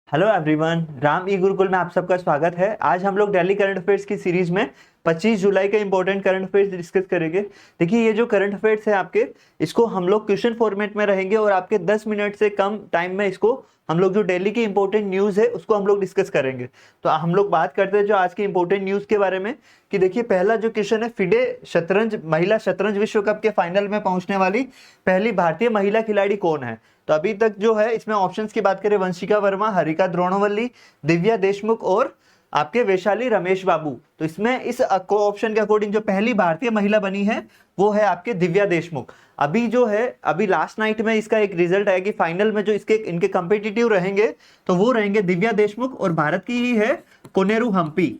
Hello everyone, Ram ई गुरुकुल में आप सबका स्वागत है। आज हम लोग दिल्ली करंट अफेयर्स की सीरीज में 25 जुलाई के इंपॉर्टेंट करंट अफेयर्स डिस्कस करेंगे। देखिए, ये जो करंट अफेयर्स है आपके, इसको हम लोग क्वेश्चन फॉर्मेट में रहेंगे और आपके 10 मिनट से कम टाइम में इसको हम लोग जो दिल्ली की इंपॉर्टेंट न्यूज़ है उसको हम लोग डिस्कस करेंगे। तो हम लोग बात करते हैं जो आज की इंपॉर्टेंट न्यूज़ के बारे में कि देखिए, पहला जो क्वेश्चन है, फिडे शतरंज महिला शतरंज विश्व कप के फाइनल में पहुंचने वाली पहली भारतीय महिला खिलाड़ी कौन है। तो अभी तक जो है इसमें ऑप्शंस की बात करें, वंशिका वर्मा, हरिका द्रोणवल्ली, दिव्या देशमुख और आपके वैशाली रमेश बाबू। तो इसमें इस ऑप्शन के अकॉर्डिंग जो पहली भारतीय महिला बनी है वो है आपके दिव्या देशमुख। अभी जो है, अभी लास्ट नाइट में इसका एक रिजल्ट आया कि फाइनल में जो इसके इनके कंपिटिटिव रहेंगे तो वो रहेंगे दिव्या देशमुख और भारत की ही है कोनेरू हम्पी।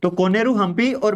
तो कोनेरू हम्पी और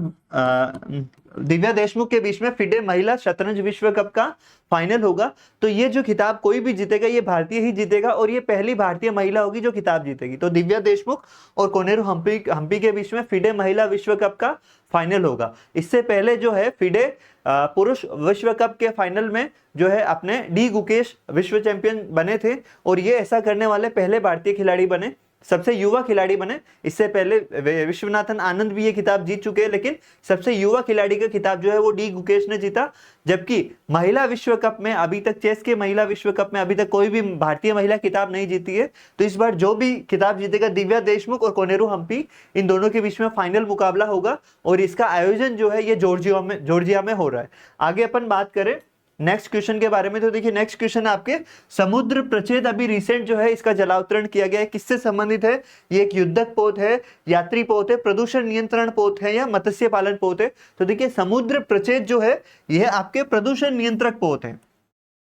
दिव्या देशमुख के बीच में फिडे महिला शतरंज विश्व कप का फाइनल होगा। तो ये जो खिताब कोई भी जीतेगा ये भारतीय ही जीतेगा और ये पहली भारतीय महिला होगी जो खिताब जीतेगी। तो दिव्या देशमुख और कोनेरू हम्पी के बीच में फिडे महिला विश्व कप का फाइनल होगा। इससे पहले जो है फिडे पुरुष विश्व कप के फाइनल में जो है अपने डी गुकेश विश्व चैंपियन बने थे और ये ऐसा करने वाले पहले भारतीय खिलाड़ी बने, सबसे युवा खिलाड़ी बने। इससे पहले विश्वनाथन आनंद भी ये खिताब जीत चुके हैं, लेकिन सबसे युवा खिलाड़ी का खिताब जो है वो डी गुकेश ने जीता। जबकि महिला विश्व कप में अभी तक, चेस के महिला विश्व कप में अभी तक कोई भी भारतीय महिला खिताब नहीं जीती है। तो इस बार जो भी खिताब जीतेगा, दिव्या देशमुख और कोनेरू हम्पी, इन दोनों के बीच में फाइनल मुकाबला होगा और इसका आयोजन जो है ये जॉर्जिया में हो रहा है। आगे अपन बात करें नेक्स्ट क्वेश्चन के बारे में, तो देखिए नेक्स्ट क्वेश्चन आपके समुद्र प्रचेद अभी रिसेंट जो है इसका जलावतरण किया गया है, किससे संबंधित है? ये एक युद्धक पोत है, यात्री पोत है, प्रदूषण नियंत्रण पोत है या मत्स्य पालन पोत है? तो देखिए, समुद्र प्रचेद जो है यह आपके प्रदूषण नियंत्रक पोत है,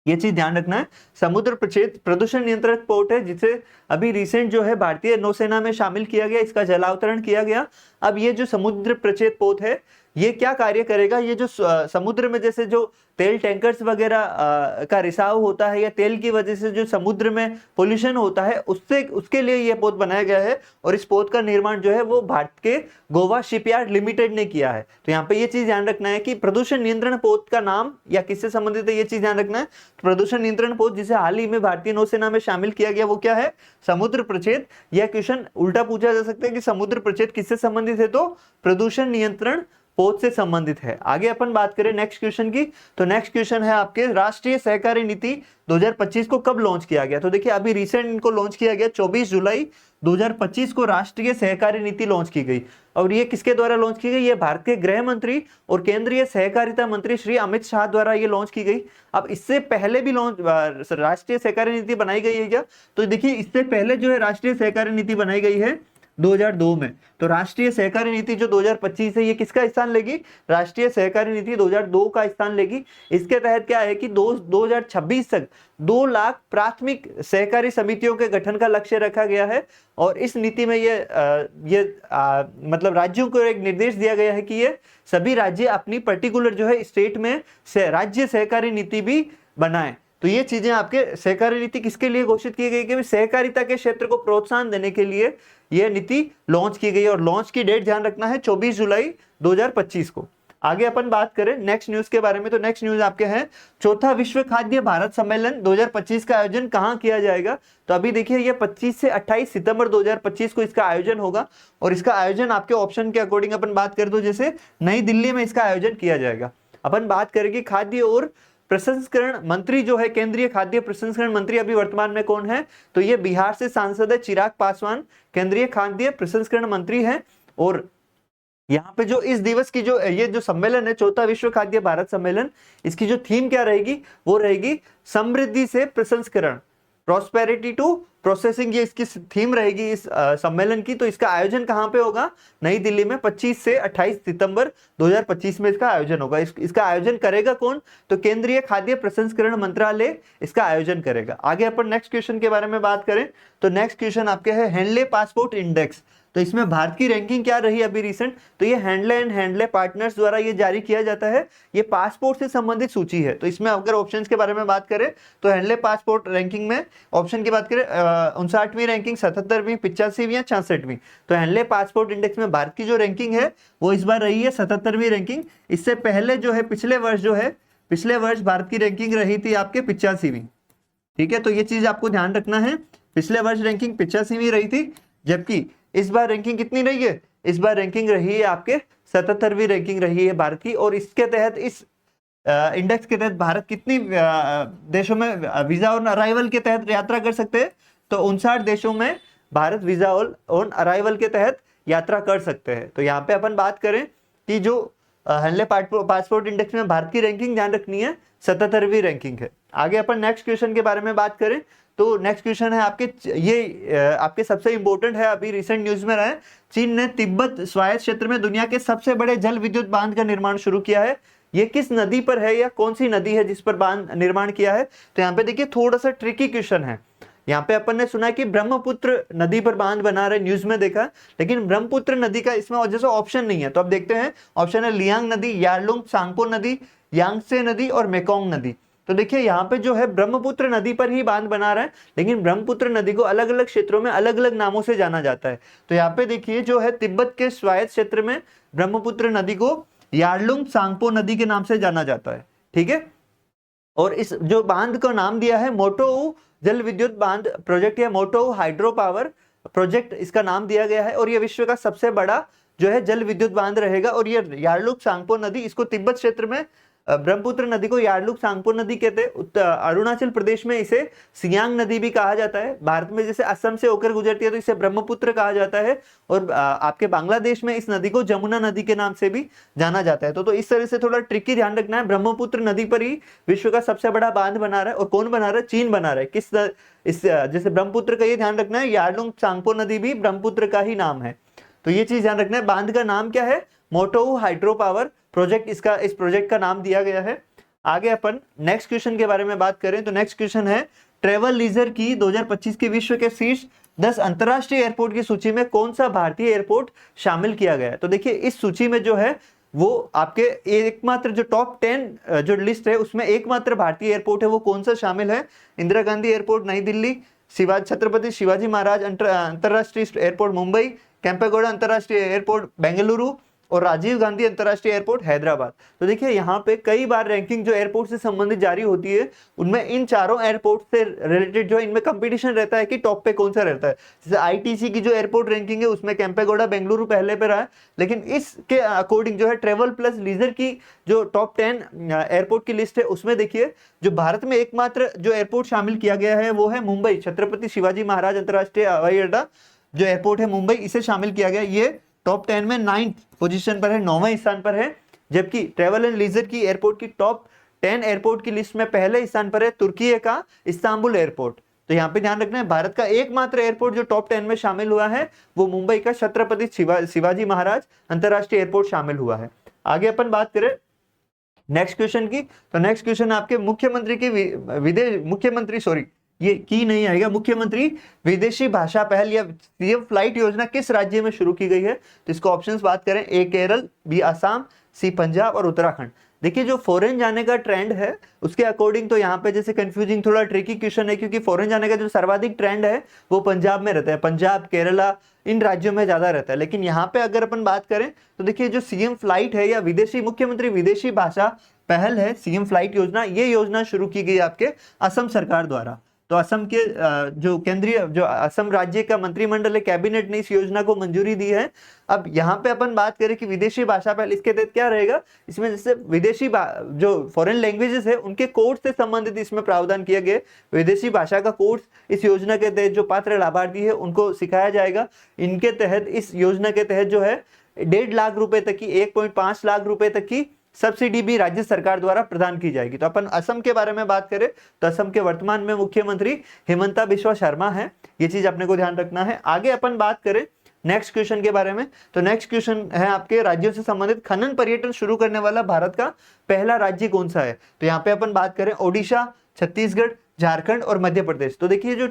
ये चीज ध्यान रखना है। समुद्र प्रचेद प्रदूषण नियंत्रक पोत है जिसे अभी रिसेंट जो है भारतीय नौसेना में शामिल किया गया, इसका जलावतरण किया गया। अब ये जो समुद्र प्रचेद पोत है ये क्या कार्य करेगा? ये जो समुद्र में जैसे जो तेल टैंकर्स वगैरह का रिसाव होता है या तेल की वजह से जो समुद्र में पोल्यूशन होता है, उससे उसके लिए ये पोत बनाया गया है और इस पोत का निर्माण जो है वो भारत के गोवा शिपयार्ड लिमिटेड ने किया है। तो यहाँ पे ये चीज ध्यान रखना है कि प्रदूषण नियंत्रण पोत का नाम या किससे संबंधित है, ये चीज ध्यान रखना है। प्रदूषण नियंत्रण पोत जिसे हाल ही में भारतीय नौसेना में शामिल किया गया वो क्या है? समुद्र प्रचेद। यह क्वेश्चन उल्टा पूछा जा सकता है कि समुद्र प्रचेद किससे संबंधित है, तो प्रदूषण नियंत्रण पोत से संबंधित है। आगे अपन बात करें नेक्स्ट क्वेश्चन की, तो नेक्स्ट क्वेश्चन है आपके राष्ट्रीय सहकारी नीति 2025 को कब लॉन्च किया गया? तो देखिए, अभी रिसेंट इनको लॉन्च किया गया, 24 जुलाई 2025 को राष्ट्रीय सहकारी नीति लॉन्च की गई। और ये किसके द्वारा लॉन्च की गई? ये भारत के गृह मंत्री और केंद्रीय सहकारिता मंत्री श्री अमित शाह द्वारा ये लॉन्च की गई। अब इससे पहले भी राष्ट्रीय सहकारी नीति बनाई गई है क्या? तो देखिए, इससे पहले जो है राष्ट्रीय सहकारी नीति बनाई गई है 2002 में। तो राष्ट्रीय सहकारी नीति जो 2025 है ये किसका स्थान लेगी? राष्ट्रीय सहकारी नीति 2002 का स्थान लेगी। इसके तहत क्या है कि 2026 तक 2 लाख प्राथमिक सहकारी समितियों के गठन का लक्ष्य रखा गया है और इस नीति में मतलब राज्यों को एक निर्देश दिया गया है कि ये सभी राज्य अपनी पर्टिकुलर जो है स्टेट में राज्य सहकारी नीति भी बनाएं। तो ये चीजें आपके सहकारी नीति किसके लिए घोषित की गई कि सहकारिता के क्षेत्र को प्रोत्साहन देने के लिए यह नीति लॉन्च की गई और लॉन्च की डेट ध्यान रखना है 24 जुलाई 2025 को। आगे अपन बात करें नेक्स्ट न्यूज के बारे में, तो नेक्स्ट न्यूज आपके हैं चौथा विश्व खाद्य भारत सम्मेलन 2025 का आयोजन कहां किया जाएगा? तो अभी देखिए, ये 25 से 28 सितंबर 2025 को इसका आयोजन होगा और इसका आयोजन आपके ऑप्शन के अकॉर्डिंग अपन बात करें तो जैसे नई दिल्ली में इसका आयोजन किया जाएगा। अपन बात करेंगे खाद्य और प्रसंस्करण मंत्री जो है, केंद्रीय खाद्य प्रसंस्करण मंत्री अभी वर्तमान में कौन है? तो ये बिहार से सांसद है चिराग पासवान, केंद्रीय खाद्य प्रसंस्करण मंत्री है। और यहाँ पे जो इस दिवस की जो ये जो सम्मेलन है, चौथा विश्व खाद्य भारत सम्मेलन, इसकी जो थीम क्या रहेगी? वो रहेगी समृद्धि से प्रसंस्करण, प्रॉस्पेरिटी टू प्रोसेसिंग, ये इसकी थीम रहेगी इस सम्मेलन की। तो इसका आयोजन कहां पे होगा? नई दिल्ली में 25 से 28 सितंबर 2025 में इसका आयोजन होगा। इसका आयोजन करेगा कौन? तो केंद्रीय खाद्य प्रसंस्करण मंत्रालय इसका आयोजन करेगा। आगे अपन नेक्स्ट क्वेश्चन के बारे में बात करें तो नेक्स्ट क्वेश्चन आपके है हैंडले पासपोर्ट इंडेक्स। तो इसमें भारत की रैंकिंग क्या रही अभी रिसेंट? तो ये हैंडले एंड हैंडले पार्टनर्स द्वारा ये जारी किया जाता है, ये पासपोर्ट से संबंधित सूची है। तो इसमें अगर ऑप्शंस के बारे में बात करें तो हैंडले पासपोर्ट रैंकिंग में ऑप्शन की बात करें 59वीं रैंकिंग, 77वीं, 85वीं या 66वीं। तो हैंडले पासपोर्ट इंडेक्स में भारत की जो रैंकिंग है वो इस बार रही है 77वीं रैंकिंग। इससे पहले जो है पिछले वर्ष भारत की रैंकिंग रही थी आपके 85वीं। ठीक है, तो ये चीज आपको ध्यान रखना है। पिछले वर्ष रैंकिंग 85वीं रही थी, जबकि इस बार रैंकिंग कितनी रही है, इस बार रैंकिंग रही है आपके 77वीं रैंकिंग रही है भारत की। और इसके तहत इस इंडेक्स के तहत भारत कितनी देशों में वीजा ऑन अराइवल के तहत यात्रा कर सकते हैं, तो 59 देशों में भारत वीजा ऑन अराइवल के तहत यात्रा कर सकते हैं। तो यहाँ पे अपन बात करें कि जो हेनले पासपोर्ट इंडेक्स में भारत की रैंकिंग ध्यान रखनी है 77वीं रैंकिंग है। आगे अपन नेक्स्ट क्वेश्चन के बारे में बात करें तो नेक्स्ट क्वेश्चन है आपके, ये आपके सबसे इंपॉर्टेंट है, अभी रिसेंट न्यूज में रहा है, चीन ने तिब्बत स्वायत्त क्षेत्र में दुनिया के सबसे बड़े जल विद्युत बांध का निर्माण शुरू किया है। ये किस नदी पर है या कौन सी नदी है जिस पर बांध निर्माण किया है, तो यहाँ पे देखिए थोड़ा सा ट्रिकी क्वेश्चन है। यहाँ पे अपन ने सुना है कि ब्रह्मपुत्र नदी पर बांध बना रहे, न्यूज में देखा, लेकिन ब्रह्मपुत्र नदी का इसमें जैसे ऑप्शन नहीं है। तो अब देखते हैं, ऑप्शन है लियांग नदी, यारलुंग सांगपो नदी, यांगसे नदी और मेकोंग नदी। तो देखिए यहाँ पे जो है ब्रह्मपुत्र नदी पर ही बांध बना रहा है, लेकिन ब्रह्मपुत्र नदी को अलग अलग क्षेत्रों में अलग अलग नामों से जाना जाता है। तो यहाँ पे देखिए जो है तिब्बत के स्वायत्त क्षेत्र में ब्रह्मपुत्र नदी को यारलुंग सांगपो नदी के नाम से जाना जाता है, ठीक है। और इस जो बांध का नाम दिया है मोटोऊ जल विद्युत बांध प्रोजेक्ट या मोटोऊ हाइड्रो पावर प्रोजेक्ट, इसका नाम दिया गया है। और ये विश्व का सबसे बड़ा जो है जल विद्युत बांध रहेगा। और ये यारलुंग सांगपो नदी, इसको तिब्बत क्षेत्र में ब्रह्मपुत्र नदी को यारलुंग सांगपो नदी कहते हैं। अरुणाचल प्रदेश में इसे सियांग नदी भी कहा जाता है। भारत में जैसे असम से होकर गुजरती है तो इसे ब्रह्मपुत्र कहा जाता है। और आपके बांग्लादेश में इस नदी को जमुना नदी के नाम से भी जाना जाता है। तो इस तरह से थोड़ा ट्रिकी ध्यान रखना है, ब्रह्मपुत्र नदी पर ही विश्व का सबसे बड़ा बांध बना रहा है। और कौन बना रहा है, चीन बना रहा है। किस इस जैसे ब्रह्मपुत्र का ये ध्यान रखना है, यारलुंग सांगपो नदी भी ब्रह्मपुत्र का ही नाम है। तो ये चीज ध्यान रखना है। बांध का नाम क्या है, मोटोऊ हाइड्रो पावर प्रोजेक्ट, इसका इस प्रोजेक्ट का नाम दिया गया है। आगे अपन नेक्स्ट क्वेश्चन के बारे में बात करें तो नेक्स्ट क्वेश्चन है, ट्रेवल लीजर की 2025 के विश्व के शीर्ष 10 अंतरराष्ट्रीय एयरपोर्ट की सूची में कौन सा भारतीय एयरपोर्ट शामिल किया गया है। तो देखिए इस सूची में जो है वो आपके एकमात्र जो टॉप 10 जो लिस्ट है उसमें एकमात्र भारतीय एयरपोर्ट है, वो कौन सा शामिल है, इंदिरा गांधी एयरपोर्ट नई दिल्ली, छत्रपति शिवाजी महाराज अंतरराष्ट्रीय एयरपोर्ट मुंबई, केंपेगौड़ा अंतरराष्ट्रीय एयरपोर्ट बेंगलुरु और राजीव गांधी अंतरराष्ट्रीय एयरपोर्ट हैदराबाद। तो देखिए यहाँ पे कई बार रैंकिंग जो एयरपोर्ट से संबंधित जारी होती है उनमें इन चारों एयरपोर्ट से रिलेटेड जो इनमें कंपटीशन रहता है कि टॉप पे कौन सा रहता है। जैसे आईटीसी की जो एयरपोर्ट रैंकिंग है उसमें केंपेगौड़ा बेंगलुरु पहले पे रहा है, लेकिन इसके अकॉर्डिंग जो है ट्रेवल प्लस लीजर की जो टॉप 10 एयरपोर्ट की लिस्ट है उसमें देखिए जो भारत में एकमात्र जो एयरपोर्ट शामिल किया गया है वो है मुंबई, छत्रपति शिवाजी महाराज अंतरराष्ट्रीय हवाई अड्डा जो एयरपोर्ट है मुंबई, इसे शामिल किया गया। ये टॉप 10 में 9th पोजीशन पर है, 9वें स्थान पर है। जबकि ट्रेवल एंड लीजर की एयरपोर्ट की टॉप 10 एयरपोर्ट की लिस्ट में पहले स्थान पर है तुर्की का इस्तांबुल एयरपोर्ट। तो यहाँ पे ध्यान रखना है भारत का एकमात्र एयरपोर्ट जो टॉप 10 में शामिल हुआ है वो मुंबई का छत्रपति शिवाजी महाराज अंतरराष्ट्रीय एयरपोर्ट शामिल हुआ है। आगे अपन बात करें नेक्स्ट क्वेश्चन की, तो नेक्स्ट क्वेश्चन आपके मुख्यमंत्री विदेशी भाषा पहल या सीएम फ्लाइट योजना किस राज्य में शुरू की गई है। तो इसको ऑप्शंस बात करें, ए केरल, बी असम, सी पंजाब और उत्तराखंड। देखिए जो फॉरेन जाने का ट्रेंड है उसके अकॉर्डिंग तो यहाँ पे जैसे कंफ्यूजिंग थोड़ा ट्रिकी क्वेश्चन है, क्योंकि फॉरेन जाने का जो सर्वाधिक ट्रेंड है वो पंजाब में रहता है, पंजाब केरला इन राज्यों में ज्यादा रहता है। लेकिन यहाँ पे अगर अपन बात करें तो देखिए जो सीएम फ्लाइट है या मुख्यमंत्री विदेशी भाषा पहल है, सीएम फ्लाइट योजना, ये योजना शुरू की गई आपके असम सरकार द्वारा। तो असम के जो असम राज्य का मंत्रिमंडल है, कैबिनेट ने इस योजना को मंजूरी दी है। अब यहाँ पे अपन बात करें कि विदेशी भाषा पहल, इसके तहत क्या रहेगा, इसमें जैसे विदेशी जो फॉरेन लैंग्वेजेस है उनके कोर्स से संबंधित इसमें प्रावधान किया गया। विदेशी भाषा का कोर्स इस योजना के तहत जो पात्र लाभार्थी है उनको सिखाया जाएगा। इनके तहत इस योजना के तहत जो है 1.5 लाख रुपए तक की 1.5 लाख रुपए तक की सब्सिडी भी राज्य सरकार द्वारा प्रदान की जाएगी। तो अपन असम के बारे में बात करें तो असम के वर्तमान में मुख्यमंत्री हिमंता बिस्वा शर्मा है, ये चीज अपने को ध्यान रखना है। आगे अपन बात करें नेक्स्ट क्वेश्चन के बारे में, तो नेक्स्ट क्वेश्चन है आपके राज्यों से संबंधित खनन पर्यटन शुरू करने वाला भारत का पहला राज्य कौन सा है। तो यहाँ पे अपन बात करें ओडिशा, छत्तीसगढ़, झारखंड और मध्य प्रदेश। तो देखिए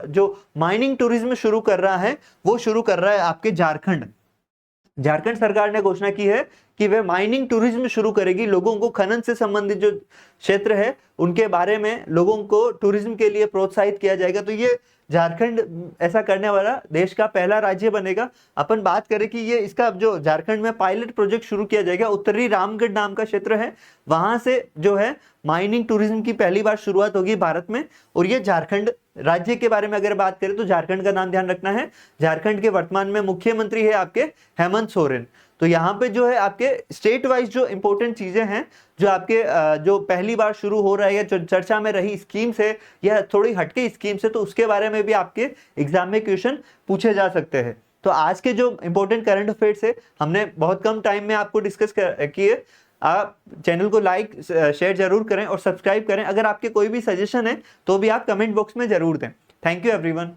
जो माइनिंग टूरिज्म शुरू कर रहा है वो शुरू कर रहा है आपके झारखंड सरकार ने घोषणा की है कि वह माइनिंग टूरिज्म शुरू करेगी। लोगों को खनन से संबंधित जो क्षेत्र है उनके बारे में लोगों को टूरिज्म के लिए प्रोत्साहित किया जाएगा। तो ये झारखंड ऐसा करने वाला देश का पहला राज्य बनेगा। अपन बात करें कि ये इसका जो झारखंड में पायलट प्रोजेक्ट शुरू किया जाएगा, उत्तरी रामगढ़ नाम का क्षेत्र है, वहां से जो है माइनिंग टूरिज्म की पहली बार शुरुआत होगी भारत में, और ये झारखंड राज्य के बारे में अगर बात करें तो झारखंड का नाम ध्यान रखना है। झारखंड के वर्तमान में मुख्यमंत्री है आपके हेमंत सोरेन। तो यहाँ पे जो है आपके स्टेट वाइज जो इंपॉर्टेंट चीजें हैं, जो आपके जो पहली बार शुरू हो रहा है या जो चर्चा में रही स्कीम से या थोड़ी हटके स्कीम से, तो उसके बारे में भी आपके एग्जाम में क्वेश्चन पूछे जा सकते हैं। तो आज के जो इंपॉर्टेंट करंट अफेयर्स है हमने बहुत कम टाइम में आपको डिस्कस किए। आप चैनल को लाइक शेयर जरूर करें और सब्सक्राइब करें। अगर आपके कोई भी सजेशन है तो भी आप कमेंट बॉक्स में जरूर दें। Thank you everyone.